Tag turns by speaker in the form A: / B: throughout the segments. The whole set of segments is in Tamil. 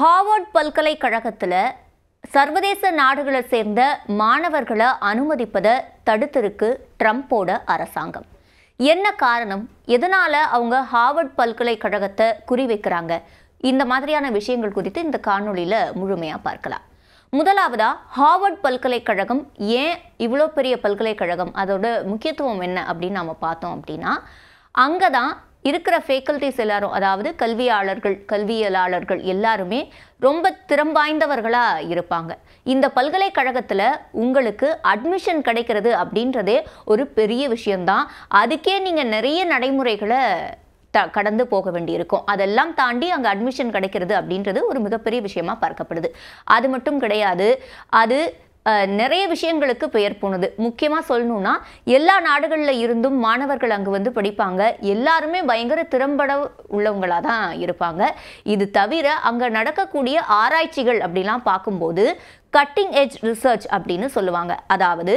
A: ஹார்வர்ட் பல்கலைக்கழகத்தில் சர்வதேச நாடுகளை சேர்ந்த மாணவர்களை அனுமதிப்பதை தடுத்திருக்கு ட்ரம்ப்போட அரசாங்கம். என்ன காரணம்? எதனால் அவங்க ஹார்வர்ட் பல்கலைக்கழகத்தை குறிவைக்கிறாங்க? இந்த மாதிரியான விஷயங்கள் குறித்து இந்த காணொளியில் முழுமையாக பார்க்கலாம். முதலாவதா, ஹார்வர்ட் பல்கலைக்கழகம் ஏன் இவ்வளோ பெரிய பல்கலைக்கழகம், அதோட முக்கியத்துவம் என்ன அப்படின்னு நாம் பார்த்தோம் அப்படின்னா, அங்கே தான் இருக்கிற ஃபேக்கல்டிஸ் எல்லாரும், அதாவது கல்வியலாளர்கள் எல்லாருமே ரொம்ப திறம்பாய்ந்தவர்களாக இருப்பாங்க. இந்த பல்கலைக்கழகத்தில் உங்களுக்கு அட்மிஷன் கிடைக்கிறது அப்படின்றதே ஒரு பெரிய விஷயம்தான். அதுக்கே நீங்கள் நிறைய நடைமுறைகளை கடந்து போக வேண்டியிருக்கும். அதெல்லாம் தாண்டி அங்கே அட்மிஷன் கிடைக்கிறது அப்படின்றது ஒரு மிகப்பெரிய விஷயமா பார்க்கப்படுது. அது மட்டும் கிடையாது, அது நிறைய விஷயங்களுக்கு பெயர் போனது. முக்கியமாக சொல்லணும்னா, எல்லா நாடுகளில் இருந்தும் மாணவர்கள் அங்கே வந்து படிப்பாங்க. எல்லாருமே பயங்கர திறம்பட உள்ளவங்களாக தான் இருப்பாங்க. இது தவிர அங்கே நடக்கக்கூடிய ஆராய்ச்சிகள் அப்படிலாம் பார்க்கும்போது கட்டிங் எட்ஜ் ரிசர்ச் அப்படின்னு சொல்லுவாங்க. அதாவது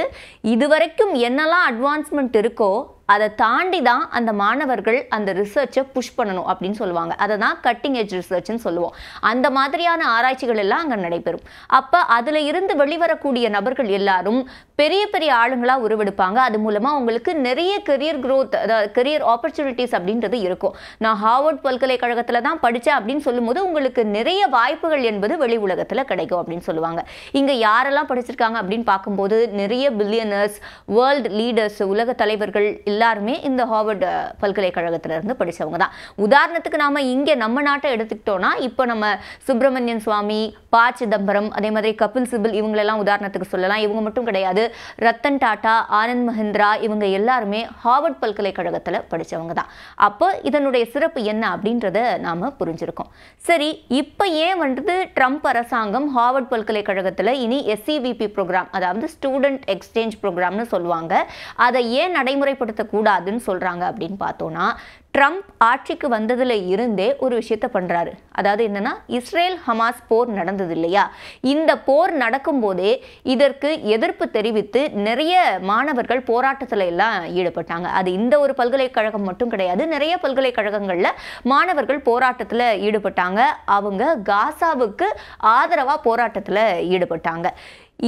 A: இதுவரைக்கும் என்னெல்லாம் அட்வான்ஸ்மெண்ட் இருக்கோ அதை தாண்டி தான் அந்த மாணவர்கள் அந்த ரிசர்ச்சை புஷ் பண்ணணும் அப்படின்னு சொல்லுவாங்க. அதை தான் கட்டிங் எட்ஜ் ரிசர்ச்னு சொல்லுவோம். அந்த மாதிரியான ஆராய்ச்சிகள் எல்லாம் அங்கே நடைபெறும். அப்போ அதில் இருந்து வெளிவரக்கூடிய நபர்கள் எல்லாரும் பெரிய பெரிய ஆளுங்களாக உருவெடுப்பாங்க. அது மூலமாக உங்களுக்கு நிறைய கெரியர் க்ரோத், அதாவது கெரியர் ஆப்பர்ச்சுனிட்டிஸ் அப்படின்றது இருக்கும். நான் ஹார்வர்ட் பல்கலைக்கழகத்தில் தான் படித்தேன் அப்படின்னு சொல்லும்போது உங்களுக்கு நிறைய வாய்ப்புகள் என்பது வெளி உலகத்தில் கிடைக்கும் அப்படின்னு சொல்லுவாங்க. இங்கே யாரெல்லாம் படிச்சிருக்காங்க அப்படின்னு பார்க்கும்போது நிறைய பில்லியனர்ஸ், வேர்ல்டு லீடர்ஸ், உலக தலைவர்கள் எல்லாருமே இந்த ஹார்வர்ட் பல்கலைக்கழகத்திலிருந்து படித்தவங்க தான். உதாரணத்துக்கு நாம் இங்கே நம்ம நாட்டை எடுத்துக்கிட்டோன்னா, இப்போ நம்ம சுப்பிரமணியன் சுவாமி, ப. சிதம்பரம், அதே மாதிரி கபில் சிபல், இவங்களெல்லாம் உதாரணத்துக்கு சொல்லலாம். இவங்க மட்டும் கிடையாது, ரத்தன் டாடா, ஆனந்த் மஹிந்திரா, இவங்க எல்லாருமே ஹார்வர்ட் பல்கலைக்கழகத்தில் படித்தவங்க தான். அப்போ இதனுடைய சிறப்பு என்ன அப்படின்றத நாம் புரிஞ்சிருக்கோம். சரி, இப்போ ஏன் வந்து ட்ரம்ப் அரசாங்கம் ஹார்வர்ட் பல்கலைக்கழகத்தில் இனி SCVP ப்ரோக்ராம், அதாவது ஸ்டூடெண்ட் எக்ஸ்சேஞ்ச் ப்ரோக்ராம்னு சொல்லுவாங்க, அதை ஏன் நடைமுறைப்படுத்தக்கூடாதுன்னு சொல்கிறாங்க அப்படின்னு பார்த்தோன்னா, ட்ரம்ப் ஆட்சிக்கு வந்ததில் இருந்தே ஒரு விஷயத்தை பண்ணுறாரு. அதாவது என்னன்னா, இஸ்ரேல் ஹமாஸ் போர் நடந்தது இல்லையா, இந்த போர் நடக்கும்போதே இதற்கு எதிர்ப்பு தெரிவித்து நிறைய மாணவர்கள் போராட்டத்தில் எல்லாம் ஈடுபட்டாங்க. அது இந்த ஒரு பல்கலைக்கழகம் மட்டும் கிடையாது, நிறைய பல்கலைக்கழகங்களில் மாணவர்கள் போராட்டத்தில் ஈடுபட்டாங்க. அவங்க காசாவுக்கு ஆதரவாக போராட்டத்தில் ஈடுபட்டாங்க.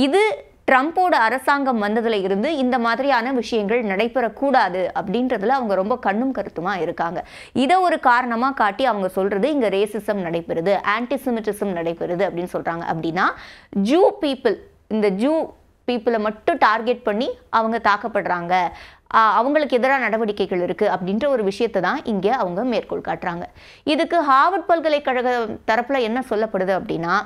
A: இது ட்ரம்ப்போட அரசாங்கம் வந்ததில் இருந்து இந்த மாதிரியான விஷயங்கள் நடைபெறக்கூடாது அப்படின்றதுல அவங்க ரொம்ப கண்ணும் கருத்துமா இருக்காங்க. இதை ஒரு காரணமாக காட்டி அவங்க சொல்றது, இங்கே ரேசிசம் நடைபெறுது, ஆன்டிசெமிட்டிசம் நடைபெறுது அப்படின்னு சொல்றாங்க. அப்படின்னா ஜூ பீப்புள், இந்த ஜூ பீப்புளை மட்டும் டார்கெட் பண்ணி அவங்க தாக்கப்படுறாங்க, அவங்களுக்கு எதிரான நடவடிக்கைகள் இருக்குது அப்படின்ற ஒரு விஷயத்தை தான் இங்கே அவங்க மேற்கோள் காட்டுறாங்க. இதுக்கு ஹார்வர்ட் பல்கலைக்கழக தரப்பில் என்ன சொல்லப்படுது அப்படின்னா,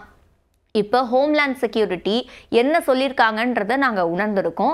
A: இப்போ ஹோம்லேண்ட் செக்யூரிட்டி என்ன சொல்லியிருக்காங்கன்றதை நாங்கள் உணர்ந்திருக்கோம்.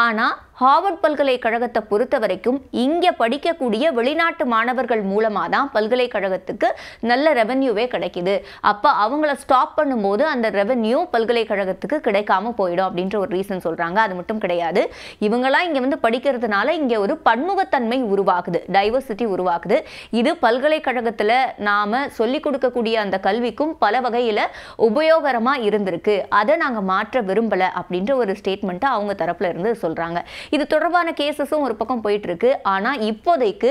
A: ஆனால் ஹார்வர்ட் பல்கலைக்கழகத்தை பொறுத்த வரைக்கும் இங்கே படிக்கக்கூடிய வெளிநாட்டு மாணவர்கள் மூலமாக தான் பல்கலைக்கழகத்துக்கு நல்ல ரெவென்யூவே கிடைக்கிது. அப்போ அவங்கள ஸ்டாப் பண்ணும்போது அந்த ரெவென்யூ பல்கலைக்கழகத்துக்கு கிடைக்காம போயிடும் அப்படின்ற ஒரு ரீசன் சொல்கிறாங்க. அது மட்டும் கிடையாது, இவங்களாம் இங்கே வந்து படிக்கிறதுனால இங்கே ஒரு பன்முகத்தன்மை உருவாகுது, டைவர்சிட்டி உருவாகுது. இது பல்கலைக்கழகத்தில் நாம் சொல்லிக் கொடுக்கக்கூடிய அந்த கல்விக்கும் பல வகையில் உபயோகரமாக இருந்திருக்கு. அதை நாங்கள் மாற்ற விரும்பலை அப்படின்ற ஒரு ஸ்டேட்மெண்ட்டை அவங்க தரப்புல இருந்து சொல்கிறாங்க. இது தொடர்பான கேசஸும் ஒரு பக்கம் போயிட்டு இருக்கு. ஆனால் இப்போதைக்கு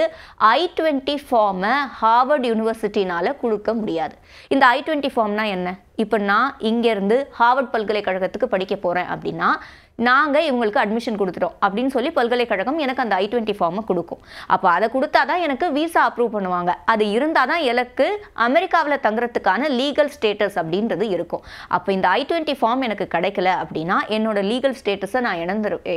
A: I-20 ஃபார்மை ஹார்வர்ட் யூனிவர்சிட்டினால கொடுக்க முடியாது. இந்த I-20 ஃபார்ம்னா என்ன? இப்போ நான் இங்கேருந்து ஹார்வர்ட் பல்கலைக்கழகத்துக்கு படிக்க போகிறேன் அப்படின்னா, நாங்கள் இவங்களுக்கு அட்மிஷன் கொடுத்துட்டோம் அப்படின்னு சொல்லி பல்கலைக்கழகம் எனக்கு அந்த I-20 ஃபார்மை கொடுக்கும். அப்போ அதை கொடுத்தா தான் எனக்கு விசா அப்ரூவ் பண்ணுவாங்க. அது இருந்தால் தான் எனக்கு அமெரிக்காவில் தங்குறதுக்கான லீகல் ஸ்டேட்டஸ் அப்படின்றது இருக்கும். அப்போ இந்த I-20 ஃபார்ம் எனக்கு கிடைக்கல அப்படின்னா என்னோட லீகல் ஸ்டேட்டஸை நான்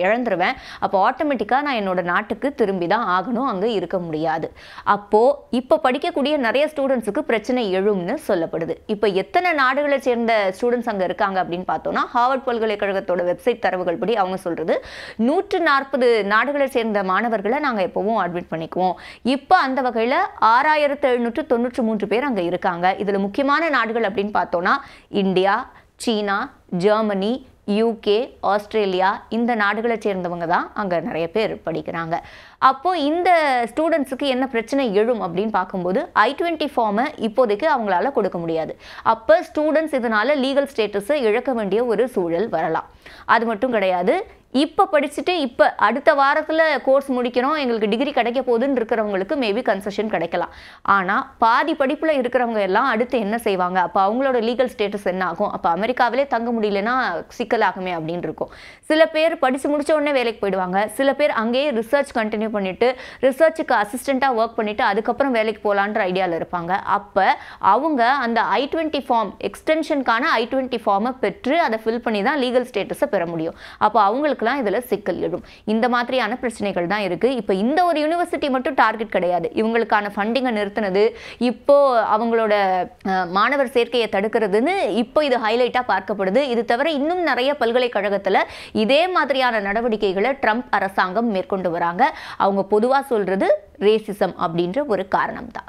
A: இழந்துருவேன். அப்போ ஆட்டோமேட்டிக்காக நான் என்னோட நாட்டுக்கு திரும்பி தான் ஆகணும், அங்கே இருக்க முடியாது. அப்போது இப்போ படிக்கக்கூடிய நிறைய ஸ்டூடெண்ட்ஸுக்கு பிரச்சனை எழும்னு சொல்லப்படுது. இப்போ எத்தனை நாடுகளை சேர்ந்த ஸ்டூடெண்ட்ஸ் அங்கே இருக்காங்க அப்படின்னு பார்த்தோம்னா, ஹார்வர்ட் பல்கலைக்கழகத்தோட வெப்சைட் தரவுகள் படி அவங்க சொல்றது 140 நாடுகளை சேர்ந்த மாணவர்களை நாங்கள் எப்பவும் அட்மிட் பண்ணிக்குவோம். இப்போ அந்த வகையில் 6793 பேர் அங்கே இருக்காங்க. இதில் முக்கியமான நாடுகள் அப்படின்னு பார்த்தோம்னா இந்தியா, சீனா, ஜெர்மனி, UK, ஆஸ்திரேலியா, இந்த நாடுகளை சேர்ந்தவங்க தான் அங்கே நிறைய பேர் படிக்கிறாங்க. அப்போ இந்த ஸ்டூடெண்ட்ஸுக்கு என்ன பிரச்சனை எழும் அப்படின்னு பார்க்கும்போது I-20 ஃபார்மை இப்போதைக்கு அவங்களால கொடுக்க முடியாது. அப்போ ஸ்டூடெண்ட்ஸ் இதனால லீகல் ஸ்டேட்டஸை இழக்க வேண்டிய ஒரு சூழல் வரலாம். அது மட்டும் கிடையாது, இப்போ படிச்சுட்டு இப்போ அடுத்த வாரத்தில் கோர்ஸ் முடிக்கிறோம், எங்களுக்கு டிகிரி கிடைக்க போகுதுன்னு இருக்கிறவங்களுக்கு மேபி கன்செஷன் கிடைக்கலாம். ஆனால் பாதி படிப்பில் இருக்கிறவங்க எல்லாம் அடுத்து என்ன செய்வாங்க, அப்போ அவங்களோட லீகல் ஸ்டேட்டஸ் என்ன ஆகும், அப்போ அமெரிக்காவிலே தங்க முடியலன்னா சிக்கலாகுமே அப்படின்னு இருக்கும். சில பேர் படித்து முடிச்ச உடனே வேலைக்கு போயிடுவாங்க. சில பேர் அங்கேயே ரிசர்ச் கண்டினியூ பண்ணிட்டு ரிசர்ச்சுக்கு அசிஸ்டண்ட்டாக ஒர்க் பண்ணிட்டு அதுக்கப்புறம் வேலைக்கு போகலான்ற ஐடியாவில் இருப்பாங்க. அப்போ அவங்க அந்த I-20 ஃபார்ம் எக்ஸ்டென்ஷனுக்கான I-20 ஃபார்மை பெற்று அதை ஃபில் பண்ணி தான் லீகல் ஸ்டேட்டஸை பெற முடியும். அப்போ அவங்களுக்கு இதுல சிக்கல் எழும். இந்த மாதிரியான பிரச்சனைகள் தான் இருக்கு. இப்போ இந்த ஒரு யூனிவர்சிட்டி மட்டும் டார்கெட் கிடையாது. இவங்களுக்கான ஃபண்டிங்கை நிறுத்தினது, இப்போ அவங்களோட மாணவர் சேர்க்கையை தடுக்கிறதுன்னு இப்போ இது ஹைலைட்டா பார்க்கப்படுது. இது தவிர இன்னும் நிறைய பல்கலைக்கழகத்துல இதே மாதிரியான நடவடிக்கைகளை ட்ரம்ப் அரசாங்கம் மேற்கொண்டு வராங்க. அவங்க பொதுவா சொல்றது ரேசிசம் அப்படின்ற ஒரு காரணம் தான்.